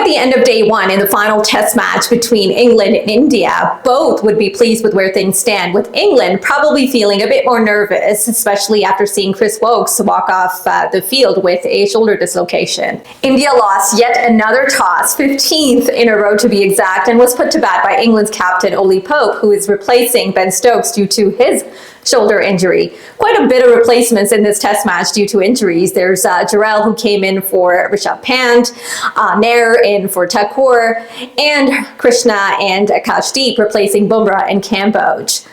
the end of day one in the final test match between England and India, both would be pleased with where things stand, with England probably feeling a bit more nervous, especially after seeing Chris Woakes walk off the field with a shoulder dislocation. India lost yet another toss, 15th in a row to be exact, and was put to bat by England's captain Oli Pope, who is replacing Ben Stokes due to his shoulder injury. Quite a bit of replacements in this test match due to injuries. There's Jarrell, who came in for Rishabh Pant, Nair in for Thakur, and Krishna and Akashdeep replacing Bumrah and Kamboj.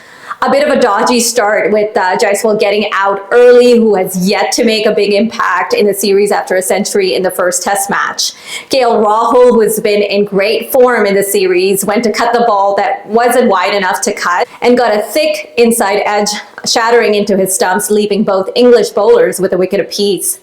A bit of a dodgy start with Jaiswal getting out early, who has yet to make a big impact in the series after a century in the first test match. KL Rahul, who has been in great form in the series, went to cut the ball that wasn't wide enough to cut and got a thick inside edge shattering into his stumps, leaving both English bowlers with a wicket apiece.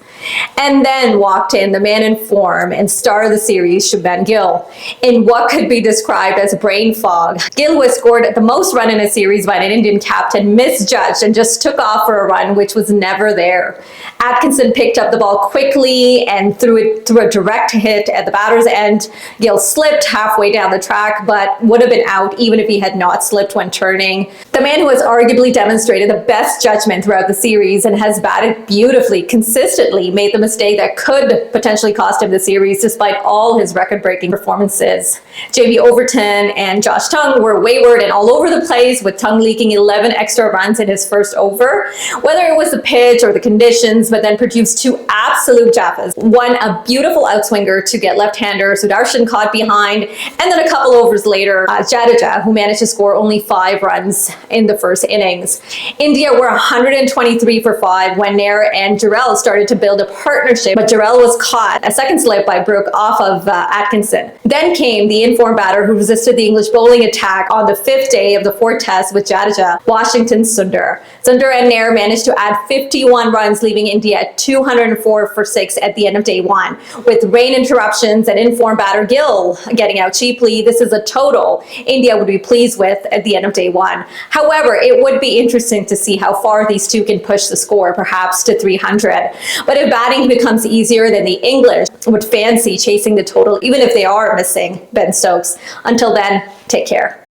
And then walked in the man in form and star of the series, Shubman Gill, in what could be described as brain fog. Gill, who has scored the most run in a series by an Indian captain, misjudged and just took off for a run which was never there. Atkinson picked up the ball quickly and threw it through a direct hit at the batter's end. Gill slipped halfway down the track, but would have been out even if he had not slipped when turning. The man who has arguably demonstrated the best judgment throughout the series and has batted beautifully, consistently, made the mistake that could potentially cost him the series despite all his record-breaking performances. JB Overton and Josh Tongue were wayward and all over the place, with Tongue leaking 11 extra runs in his first over. Whether it was the pitch or the conditions, but then produced two absolute jaffas. One, a beautiful outswinger to get left-hander Sudarshan caught behind, and then a couple overs later, Jadeja, who managed to score only 5 runs in the first innings. India were 123 for 5 when Nair and Jarrell started to build a partnership, but Jarrell was caught a second slip by Brooke off of Atkinson. Then came the informed batter who resisted the English bowling attack on the 5th day of the 4th test with Jadeja, Washington's Sundar. Sundar and Nair managed to add 51 runs, leaving India at 204 for 6 at the end of day 1. With rain interruptions and informed batter Gill getting out cheaply, this is a total India would be pleased with at the end of day 1. However, it would be interesting to see how far these two can push the score, perhaps to 300. But if batting becomes easier, then the English would fancy chasing the total, even if they are missing Ben Stokes. Until then, take care.